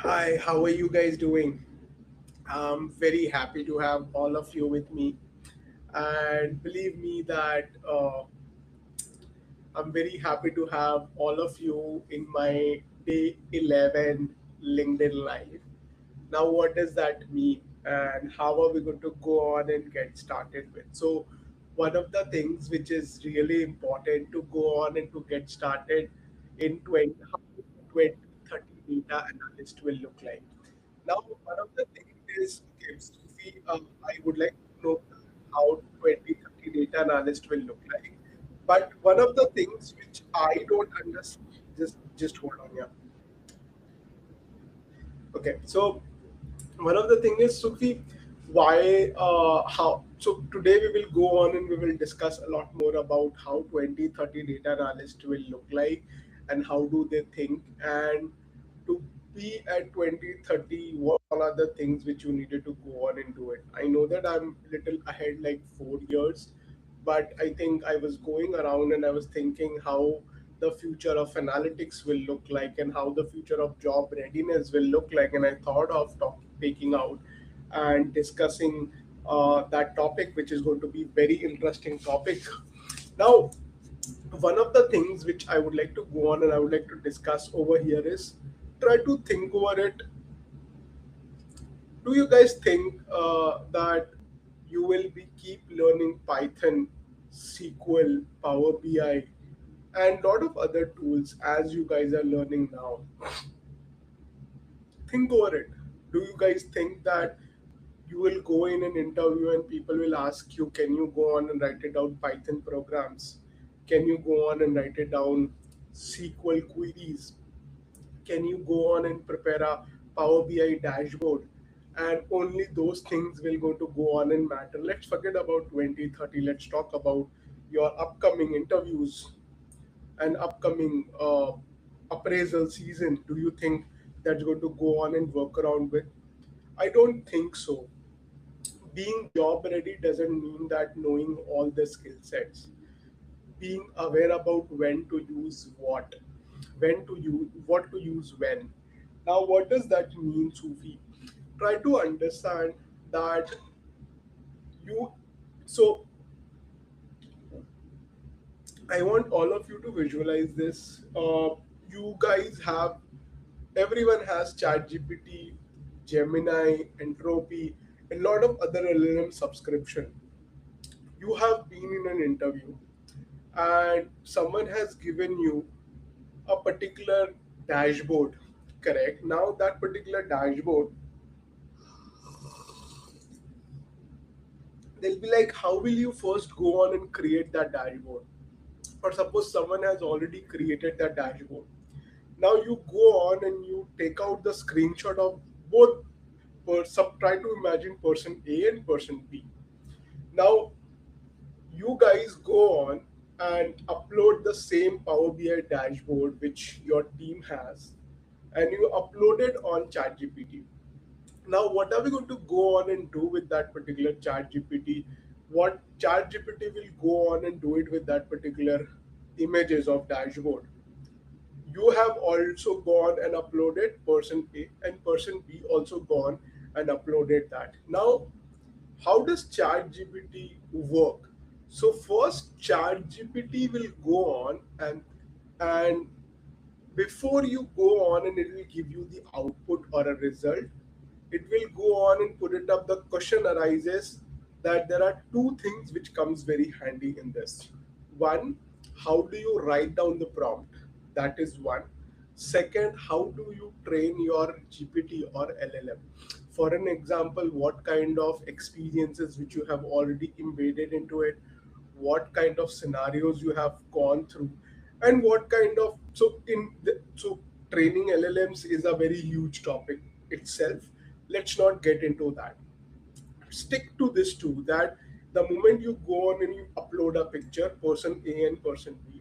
Hi, how are you guys doing? I'm very happy to have all of you with me. And believe me that I'm very happy to have all of you in my day 11 LinkedIn Live. Now, what does that mean? And how are we going to go on and get started with? So, one of the things which is really important to go on and to get started in 20, how 2030 data analyst will look like. Now, one of the things is, okay, Sufi, I would like to know how 2030 data analyst will look like. But one of the things which I don't understand, just hold on, yeah. Okay, so one of the thing is, Sufi, why how so today we will go on and we will discuss a lot more about how 2030 data analyst will look like and how do they think, and to be at 2030 what all are the things which you needed to go on and do it. I know that I'm little ahead like 4 years, but I think I was going around and I was thinking how the future of analytics will look like and how the future of job readiness will look like. And I thought of taking out and discussing that topic, which is going to be very interesting topic. Now, one of the things which I would like to go on and I would like to discuss over here is try to think over it. Do you guys think that you will be keep learning Python, SQL, Power BI, and lot of other tools as you guys are learning now? Think over it. Do you guys think that you will go in an interview and people will ask you, can you go on and write it down Python programs? Can you go on and write it down SQL queries? Can you go on and prepare a Power BI dashboard? And only those things will going to go on and matter. Let's forget about 2030. Let's talk about your upcoming interviews and upcoming appraisal season. Do you think that's going to go on and work around with? I don't think so. Being job ready doesn't mean that knowing all the skill sets. Being aware about when to use when to use what to use when. Now, what does that mean, Sufi? Try to understand that you. So, I want all of you to visualize this. You guys have everyone has ChatGPT, Gemini, Entropy, a lot of other LLM subscription. You have been in an interview and someone has given you a particular dashboard, correct? Now that particular dashboard, they'll be like, how will you first go on and create that dashboard? Or suppose someone has already created that dashboard. Now you go on and you take out the screenshot of both try to imagine person A and person B. Now you guys go on and upload the same Power BI dashboard which your team has, and you upload it on ChatGPT. Now, what are we going to go on and do with that particular ChatGPT? What ChatGPT will go on and do it with that particular images of dashboard? You have also gone and uploaded person A, and person B also gone and uploaded that. Now, how does ChatGPT work? So first, ChatGPT will go on and before you go on and it will give you the output or a result, it will go on and put it up. The question arises that there are two things which comes very handy in this. One, how do you write down the prompt? That is one. Second, how do you train your GPT or LLM? For an example, what kind of experiences which you have already embedded into it, what kind of scenarios you have gone through, and what kind of so training LLMs is a very huge topic itself. Let's not get into that. Stick to this too, that the moment you go on and you upload a picture, person A and person B,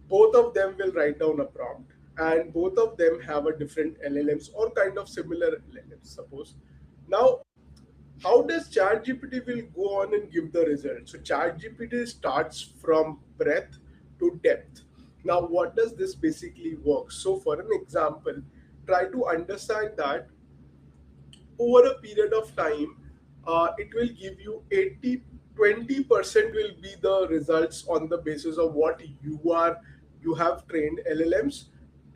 both of them will write down a prompt, and both of them have a different LLMs or kind of similar LLMs, suppose. Now, how does ChatGPT will go on and give the result? So ChatGPT starts from breadth to depth. Now, what does this basically work? So, for an example, try to understand that over a period of time, it will give you 20% will be the results on the basis of what you have trained LLMs.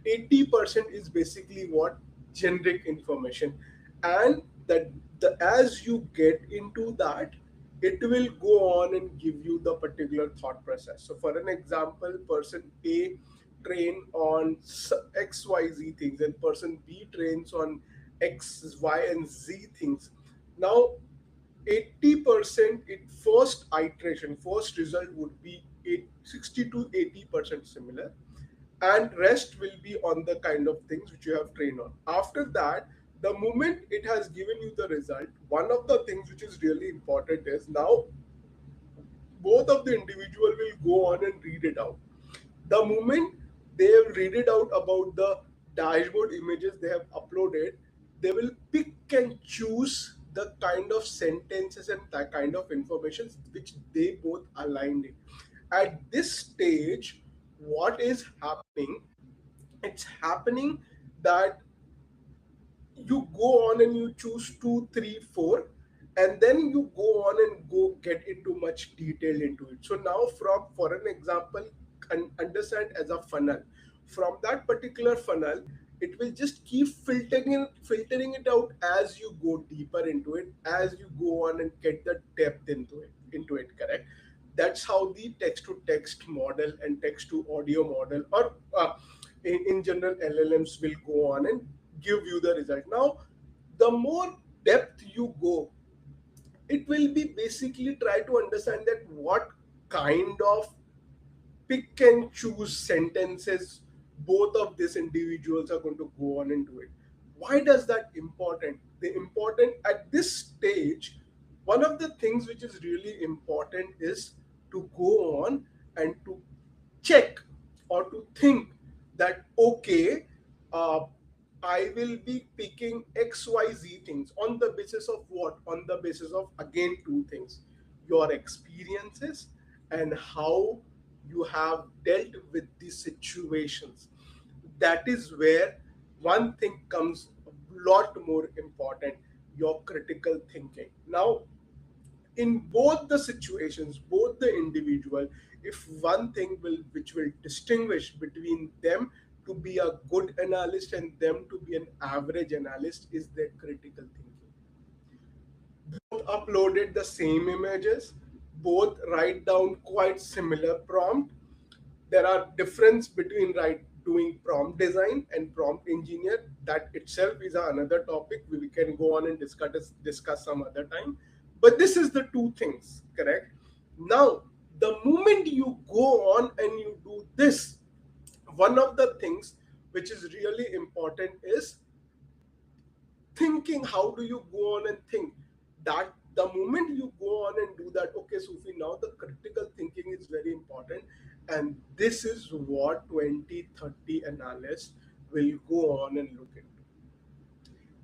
80% is basically what generic information, and that the as you get into that, it will go on and give you the particular thought process. So for an example, person A train on XYZ things and person B trains on X, Y, and Z things. Now, 80% in first iteration, first result would be 60 to 80% similar, and rest will be on the kind of things which you have trained on. After that, the moment it has given you the result, one of the things which is really important is now both of the individual will go on and read it out. The moment they read it out about the dashboard images they have uploaded, they will pick and choose the kind of sentences and that kind of information which they both aligned in. At this stage, what is happening? It's happening that you go on and you choose two, three, four, and then you go on and go get into much detail into it. So now, from for an example, understand as a funnel. From that particular funnel, it will just keep filtering it out as you go deeper into it, as you go on and get the depth into it. Correct. That's how the text to text model and text to audio model, or in general LLMs, will go on and give you the result. Now, the more depth you go, it will be basically try to understand that what kind of pick and choose sentences both of these individuals are going to go on and do it. Why does that important? The important at this stage, one of the things which is really important is to go on and to check or to think that okay, uh, I will be picking XYZ things on the basis of what? On the basis of again two things: your experiences and how you have dealt with these situations. That is where one thing comes a lot more important: your critical thinking. Now, in both the situations, both the individual, if one thing will which will distinguish between them to be a good analyst and them to be an average analyst is their critical thinking. Both uploaded the same images, both write down quite similar prompt. There are difference between doing prompt design and prompt engineer. That itself is another topic we can go on and discuss some other time. But this is the two things, correct? Now, the moment you go on and you do this, one of the things which is really important is thinking. How do you go on and think that the moment you go on and do that, okay Sufi, now the critical thinking is very important, and this is what 2030 analysts will go on and look into.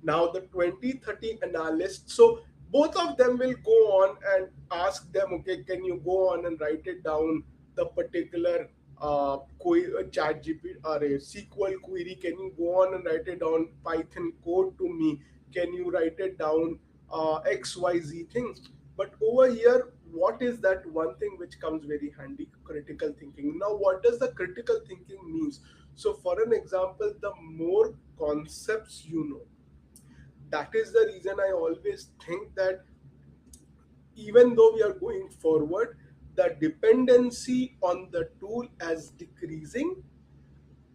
Now the 2030 analysts, so both of them will go on and ask them, okay, can you go on and write it down, the particular chat gp or a SQL query, can you go on and write it down Python code to me, can you write it down xyz things. But over here, what is that one thing which comes very handy? Critical thinking. Now what does the critical thinking means? So for an example, the more concepts you know, that is the reason I always think that even though we are going forward, the dependency on the tool as decreasing,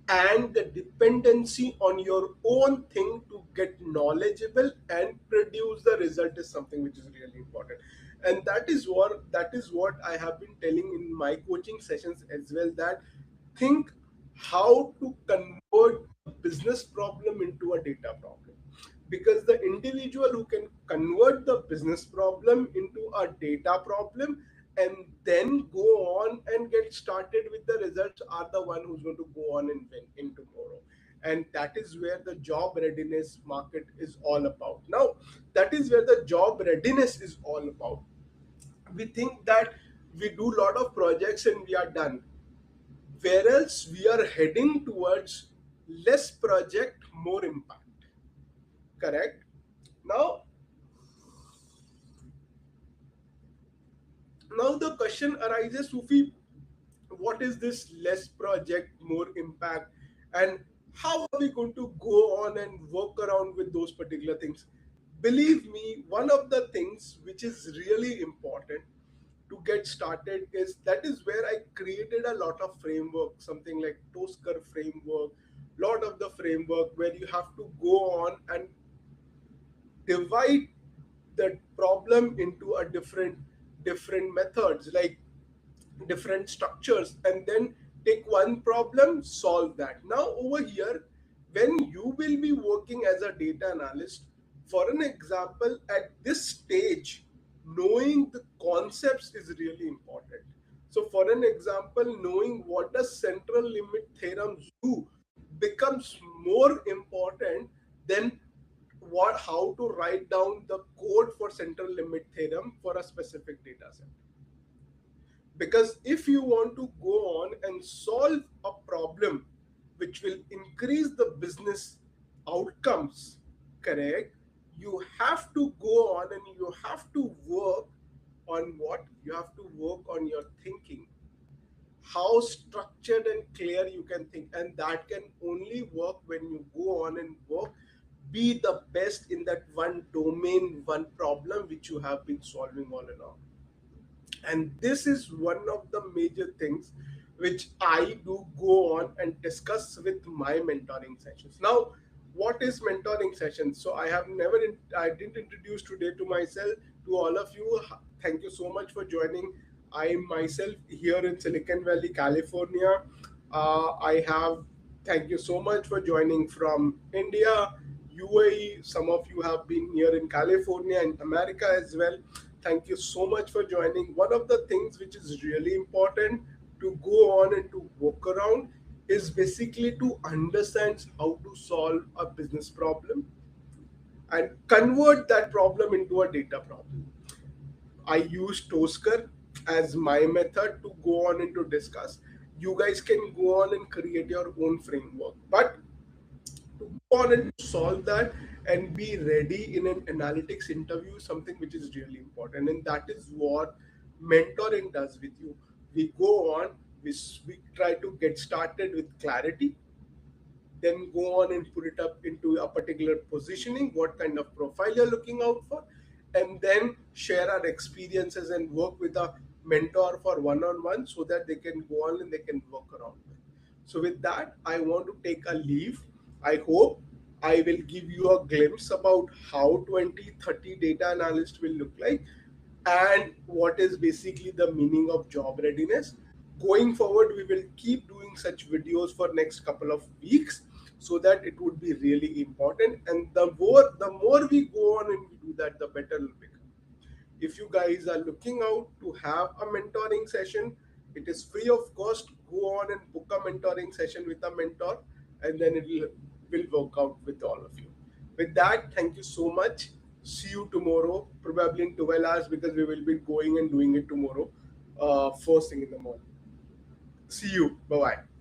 and the dependency on your own thing to get knowledgeable and produce the result is something which is really important. And that is what I have been telling in my coaching sessions as well, that think how to convert a business problem into a data problem. Because the individual who can convert the business problem into a data problem and then go on and get started with the results are the one who's going to go on and win in tomorrow. And that is where the job readiness market is all about. Now, that is where the job readiness is all about. We think that we do a lot of projects and we are done, where else we are heading towards less project, more impact. Correct? Now, now the question arises, Sufi, what is this less project, more impact, and how are we going to go on and work around with those particular things? Believe me, one of the things which is really important to get started is that is where I created a lot of framework, something like Tosker framework, lot of the framework where you have to go on and divide the problem into a different methods, like different structures, and then take one problem, solve that. Now over here, when you will be working as a data analyst, for an example, at this stage, knowing the concepts is really important. So for an example, knowing what does central limit theorem do becomes more important than what how to write down the code for central limit theorem for a specific data set. Because if you want to go on and solve a problem which will increase the business outcomes, correct, you have to go on and you have to work on what? You have to work on your thinking, how structured and clear you can think, and that can only work when you go on and work, be the best in that one domain, one problem which you have been solving all along. And this is one of the major things which I do go on and discuss with my mentoring sessions. Now, what is mentoring sessions? So I didn't introduce today to myself, to all of you. Thank you so much for joining. I myself here in Silicon Valley, California. I have Thank you so much for joining from India, UAE. Some of you have been here in California and America as well. Thank you so much for joining. One of the things which is really important to go on and to work around is basically to understand how to solve a business problem and convert that problem into a data problem. I use Tosker as my method to go on and to discuss. You guys can go on and create your own framework, but to go on and solve that and be ready in an analytics interview, something which is really important. And that is what mentoring does with you. We go on, we try to get started with clarity, then go on and put it up into a particular positioning, what kind of profile you're looking out for, and then share our experiences and work with a mentor for one-on-one so that they can go on and they can work around it. So with that, I want to take a leave. I hope I will give you a glimpse about how 2030 data analyst will look like and what is basically the meaning of job readiness. Going forward, we will keep doing such videos for next couple of weeks so that it would be really important. And the more we go on and we do that, the better it will become. If you guys are looking out to have a mentoring session, it is free of cost. Go on and book a mentoring session with a mentor, and then will work out with all of you. With that, thank you so much. See you tomorrow, probably in 12 hours, because we will be going and doing it tomorrow, first thing in the morning. See you. Bye bye.